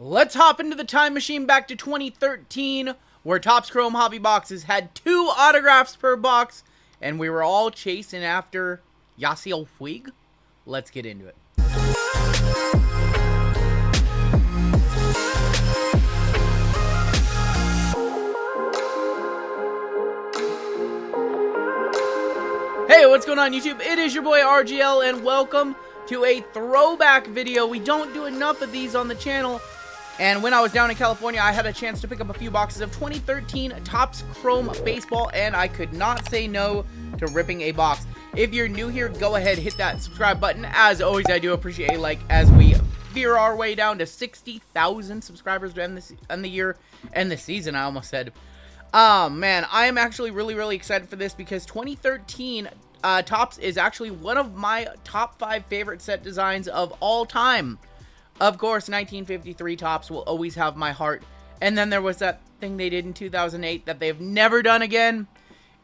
Let's hop into the time machine back to 2013, where Topps Chrome Hobby Boxes had 2 autographs per box, and we were all chasing after Yasiel Puig. Let's get into it. Hey, what's going on YouTube? It is your boy RGL, and welcome to a throwback video. We don't do enough of these on the channel. And when I was down in California, I had a chance to pick up a few boxes of 2013 Topps Chrome Baseball, and I could not say no to ripping a box. If you're new here, go ahead, hit that subscribe button. As always, I do appreciate a like as we veer our way down to 60,000 subscribers to end the year and the season, I almost said. Man, I am actually really excited for this because 2013 Topps is actually one of my top 5 favorite set designs of all time. Of course, 1953 Topps will always have my heart. And then there was that thing they did in 2008 that they've never done again.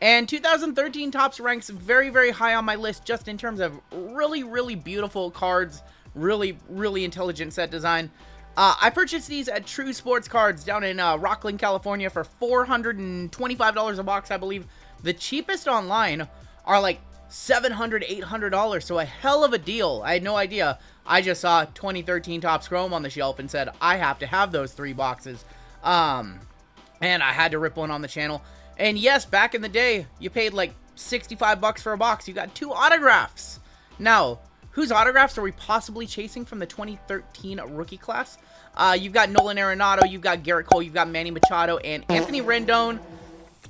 And 2013 Topps ranks very high on my list just in terms of really beautiful cards. Really intelligent set design. I purchased these at True Sports Cards down in Rocklin, California for $425 a box, I believe. The cheapest online are like $700, $800, so a hell of a deal. I had no idea. I just saw 2013 Topps Chrome on the shelf and said, I have to have those 3 boxes. And I had to rip one on the channel. And yes, back in the day, you paid like 65 bucks for a box. You got 2 autographs. Now, whose autographs are we possibly chasing from the 2013 rookie class? You've got Nolan Arenado, you've got Gerrit Cole, you've got Manny Machado, and Anthony Rendon.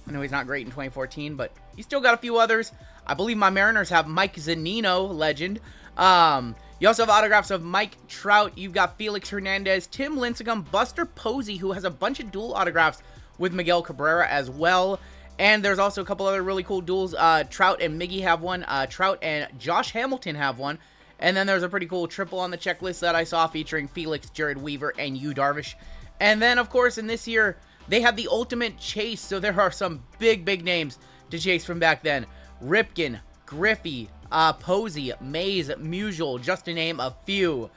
I know he's not great in 2014, but he's still got a few others. I believe my Mariners have Mike Zunino, legend. You also have autographs of Mike Trout. You've got Felix Hernandez, Tim Lincecum, Buster Posey, who has a bunch of dual autographs with Miguel Cabrera as well. And there's also a couple other really cool duels. Trout and Miggy have one. Trout and Josh Hamilton have one. And then there's a pretty cool triple on the checklist that I saw featuring Felix, Jared Weaver, and Yu Darvish. And then, of course, in this year, they have the ultimate chase. So there are some big names to chase from back then. Ripken, Griffey, Posey, Mays, Musial, just to name a few.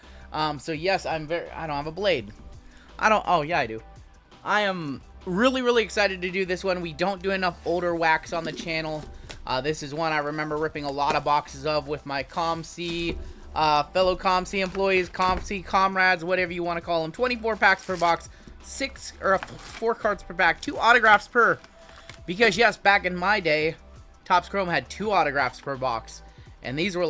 So yes, I don't have a blade. Oh yeah, I do. I am really excited to do this one. We don't do enough older wax on the channel. This is one I remember ripping a lot of boxes of with my ComC, fellow ComC employees, ComC comrades, whatever you want to call them. 24 packs per box, 4 cards per pack, 2 autographs per. Because yes, back in my day, Topps Chrome had 2 autographs per box. And these were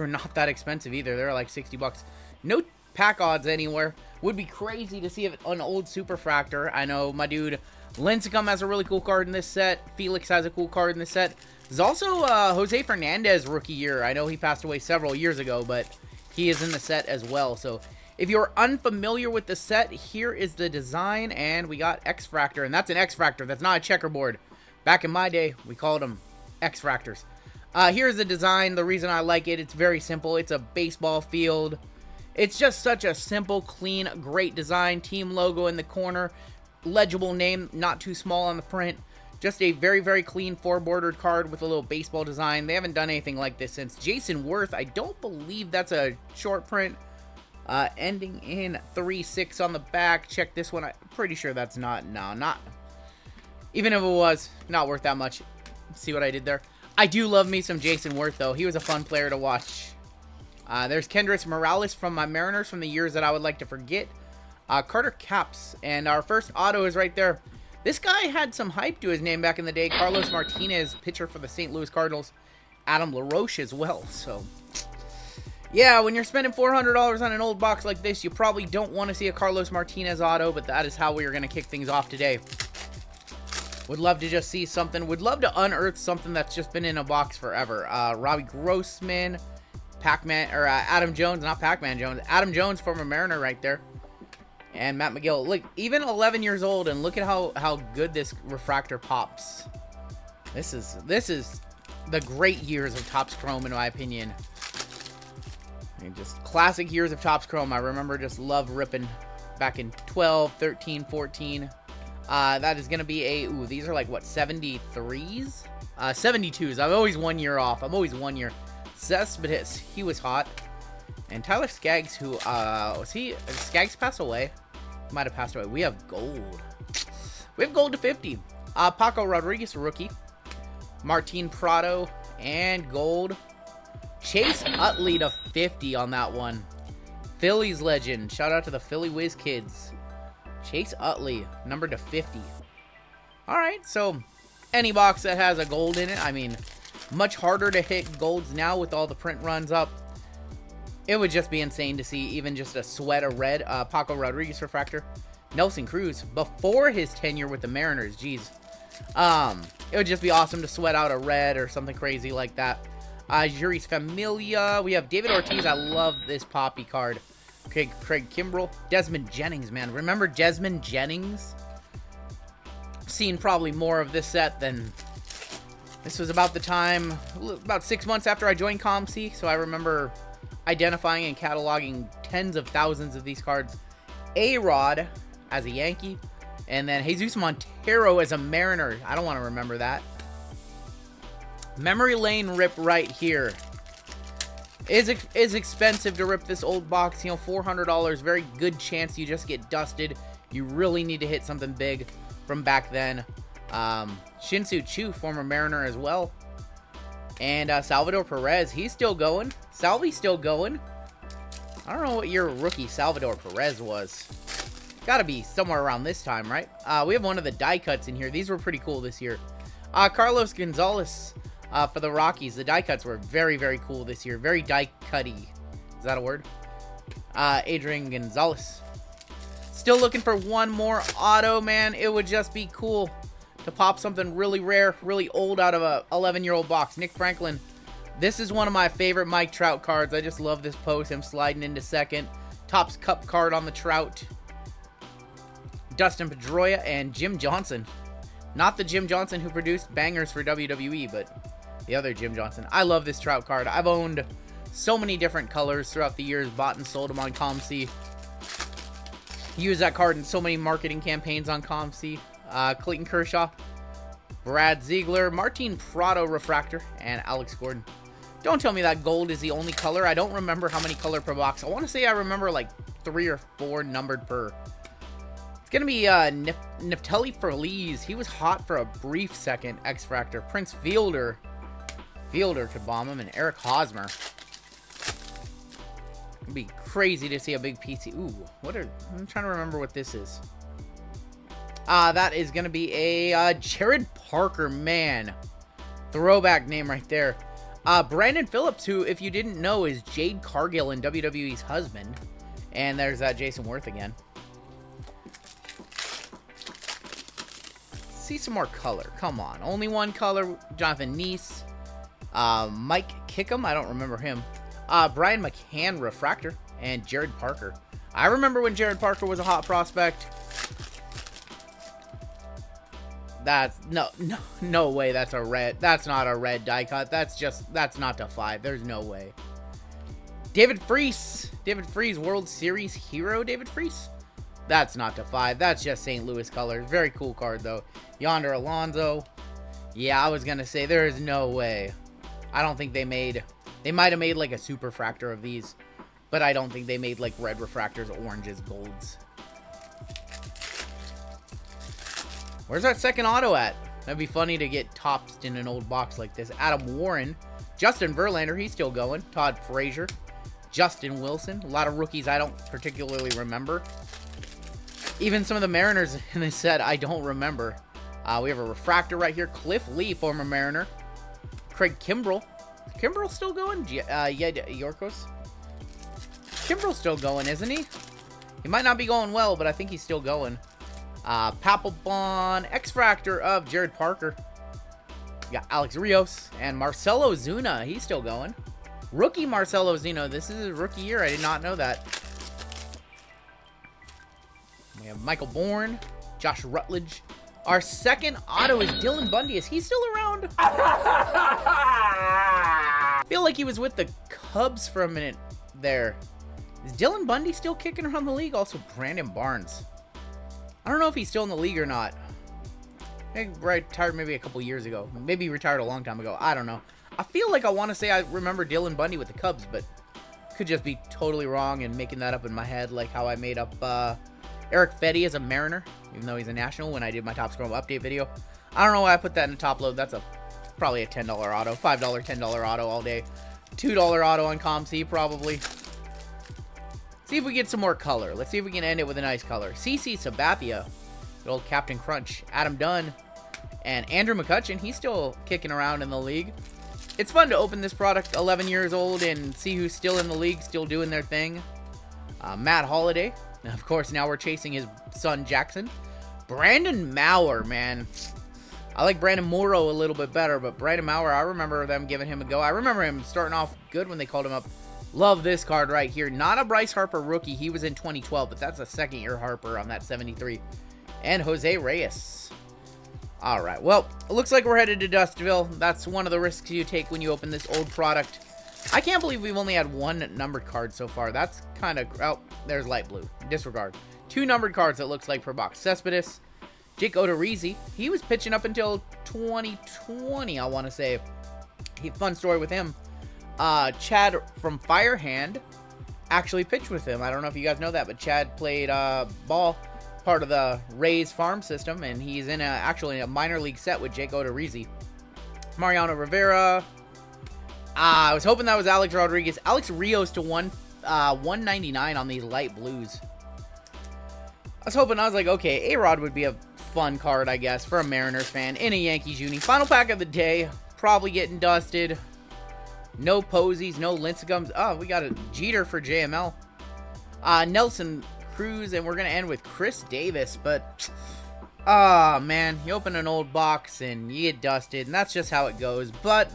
not that expensive either. They were like 60 bucks. No pack odds anywhere. Would be crazy to see an old Superfractor. I know my dude Lincecum has a really cool card in this set. Felix has a cool card in this set. There's also Jose Fernandez rookie year. I know he passed away several years ago, but he is in the set as well. So if you're unfamiliar with the set, here is the design. And we got X-Fractor. And that's an X-Fractor. That's not a checkerboard. Back in my day, we called them X-Fractors. Here's the design. The reason I like it, it's very simple. It's a baseball field. It's just such a simple, clean, great design. Team logo in the corner. Legible name, not too small on the print. Just a very clean 4-bordered card with a little baseball design. They haven't done anything like this since Jason Worth. I don't believe that's a short print. Ending in 3-6 on the back. Check this one. I'm pretty sure that's not. Even if it was, not worth that much. See what I did there? I do love me some Jason Worth, though. He was a fun player to watch. There's Kendrys Morales from my Mariners from the years that I would like to forget. Carter Caps. And our first auto is right there. This guy had some hype to his name back in the day. Carlos Martinez, pitcher for the St. Louis Cardinals. Adam LaRoche as well. So, yeah, when you're spending $400 on an old box like this, you probably don't want to see a Carlos Martinez auto, but that is how we are going to kick things off today. Would love to just see something. Would love to unearth something that's just been in a box forever. Robbie Grossman, Pac-Man, or Adam Jones, not Pac-Man Jones. Adam Jones, former Mariner right there. And Matt McGill. Look, even 11 years old, and look at how good this refractor pops. This is the great years of Topps Chrome, in my opinion. And just classic years of Topps Chrome. I remember just love ripping back in 12, 13, 14. That is going to be a, these are like, what, 73s? 72s. I'm always 1 year off. I'm always 1 year. Cespedes, he was hot. And Tyler Skaggs, who, Skaggs passed away? Might have passed away. We have gold. We have gold to 50. Paco Rodriguez, rookie. Martin Prado, and gold. Chase Utley to 50 on that one. Phillies legend. Shout out to the Philly Whiz Kids. Chase Utley, number to 50. Alright, so any box that has a gold in it, I mean, much harder to hit golds now with all the print runs up. It would just be insane to see even just a sweat of red. Paco Rodriguez refractor. Nelson Cruz, before his tenure with the Mariners, geez. It would just be awesome to sweat out a red or something crazy like that. Juris Familia. We have David Ortiz. I love this Poppy card. Okay, Craig Kimbrell. Desmond Jennings, man. Remember Desmond Jennings? I've seen probably more of this set than... This was about the time, about 6 months after I joined ComC, so I remember identifying and cataloging tens of thousands of these cards. A-Rod as a Yankee, and then Jesus Montero as a Mariner. I don't want to remember that. Memory lane rip right here. Is expensive to rip this old box, you know, $400. Very good chance you just get dusted. You really need to hit something big from back then. Shin-Soo Choo, former Mariner as well. And Salvador Perez, he's still going. Salvi's still going. I don't know what year rookie Salvador Perez was. Gotta be somewhere around this time, right? We have one of the die cuts in here. These were pretty cool this year. Carlos Gonzalez for the Rockies. The die cuts were very, very cool this year. Very die cutty. Is that a word? Adrian Gonzalez. Still looking for one more auto, man. It would just be cool to pop something really rare, really old out of a 11-year-old box. Nick Franklin. This is one of my favorite Mike Trout cards. I just love this post. Him sliding into second. Topps Cup card on the Trout. Dustin Pedroia and Jim Johnson. Not the Jim Johnson who produced bangers for WWE, but the other Jim Johnson. I love this Trout card. I've owned so many different colors throughout the years. Bought and sold them on ComC. Used that card in so many marketing campaigns on ComC. Clayton Kershaw, Brad Ziegler, Martin Prado refractor, and Alex Gordon. Don't tell me that gold is the only color. I don't remember how many color per box. I want to say I remember like 3 or 4 numbered per. It's going to be Neftali Feliz. He was hot for a brief second. X-Fractor. Prince Fielder. Fielder could bomb him. And Eric Hosmer. It'd be crazy to see a big PC. Ooh, I'm trying to remember what this is. That is going to be a Jared Parker, man. Throwback name right there. Brandon Phillips, who, if you didn't know, is Jade Cargill and WWE's husband. And there's Jason Worth again. See some more color. Come on. Only one color. Jonathan Neese. Mike Kickham. I don't remember him. Brian McCann, refractor. And Jared Parker. I remember when Jared Parker was a hot prospect. That's no way that's a red. That's not a red die cut. That's not to 5. There's no way. David Freese. David Freese, World Series hero David Freese. That's not to 5. That's just St. Louis colors. Very cool card though. Yonder Alonso. Yeah, I was gonna say there is no way. I don't think they might have made like a super fractor of these, but I don't think they made like red refractors, oranges, golds. Where's that second auto at? That'd be funny to get topped in an old box like this. Adam Warren. Justin Verlander, he's still going. Todd Frazier. Justin Wilson. A lot of rookies I don't particularly remember. Even some of the Mariners in this set I don't remember. We have a refractor right here. Cliff Lee, former Mariner. Craig Kimbrell. Is Kimbrell still going? Yorkos? Kimbrell's still going, isn't he? He might not be going well, but I think he's still going. Papelbon, X-Fractor of Jared Parker. We got Alex Rios and Marcelo Zuna. He's still going. Rookie Marcelo Zuna. This is his rookie year. I did not know that. We have Michael Bourne, Josh Rutledge. Our second auto is Dylan Bundy. Is he still around? I feel like he was with the Cubs for a minute there. Is Dylan Bundy still kicking around the league? Also, Brandon Barnes. I don't know if he's still in the league or not. He retired maybe a couple years ago. Maybe he retired a long time ago. I don't know. I feel like I want to say I remember Dylan Bundy with the Cubs, but Could just be totally wrong and making that up in my head, like how I made up Eric Fetty as a Mariner, even though he's a National, when I did my Topps Chrome update video. I don't know why I put that in the top load. That's probably a $10 auto, $5, $10 auto all day. $2 auto on ComC probably. See if we get some more color. Let's see if we can end it with a nice color. CC Sabathia, good old Captain Crunch, Adam Dunn, and Andrew McCutchen. He's still kicking around in the league. It's fun to open this product 11 years old and see who's still in the league, still doing their thing. Matt Holliday. Of course, now we're chasing his son, Jackson. Brandon Maurer, man. I like Brandon Morrow a little bit better, but Brandon Maurer, I remember them giving him a go. I remember him starting off good when they called him up. Love this card right here. Not a Bryce Harper rookie. He was in 2012, but that's a second-year Harper on that 73. And Jose Reyes. All right, well, it looks like we're headed to Dustville. That's one of the risks you take when you open this old product. I can't believe we've only had one numbered card so far. That's kind of... Oh, there's light blue. Disregard. 2 numbered cards, it looks like, per box. Cespedes, Jake Odorizzi. He was pitching up until 2020, I want to say. Fun story with him. Chad from Firehand actually pitched with him. I don't know if you guys know that, but Chad played ball, part of the Rays farm system, and he's in actually a minor league set with Jake Odorizzi. Mariano Rivera. I was hoping that was Alex Rodriguez. Alex Rios to 199 on these light blues. I was like, okay, A-Rod would be a fun card, I guess, for a Mariners fan in a Yankees uni. Final pack of the day, probably getting dusted. No Posies, no Lincecums. Oh, we got a Jeter for JML. Nelson Cruz, and we're going to end with Chris Davis, but... Ah, man, you open an old box and you get dusted, and that's just how it goes. But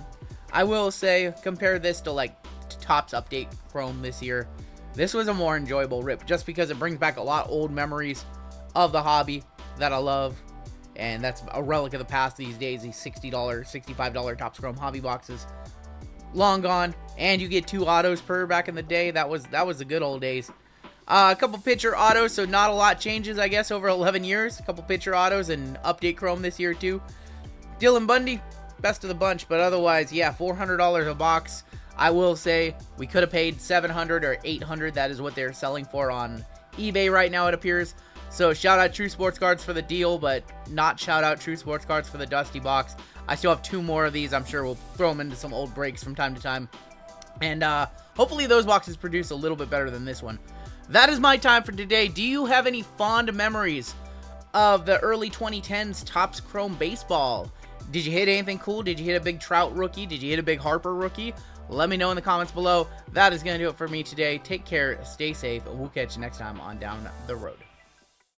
I will say, compare this to, like, Topps Update Chrome this year. This was a more enjoyable rip, just because it brings back a lot of old memories of the hobby that I love. And that's a relic of the past these days, these $60, $65 Topps Chrome hobby boxes. Long gone, and you get 2 autos per back in the day. That was the good old days. A couple pitcher autos, so not a lot changes, I guess, over 11 years. A couple pitcher autos and update Chrome this year, too. Dylan Bundy, best of the bunch, but otherwise, yeah, $400 a box. I will say, we could have paid $700 or $800. That is what they're selling for on eBay right now, it appears. So, shout out True Sports Cards for the deal, but not shout out True Sports Cards for the Dusty box. I still have 2 more of these. I'm sure we'll throw them into some old breaks from time to time. And hopefully those boxes produce a little bit better than this one. That is my time for today. Do you have any fond memories of the early 2010s Topps Chrome Baseball? Did you hit anything cool? Did you hit a big Trout rookie? Did you hit a big Harper rookie? Let me know in the comments below. That is going to do it for me today. Take care, stay safe, and we'll catch you next time on Down the Road.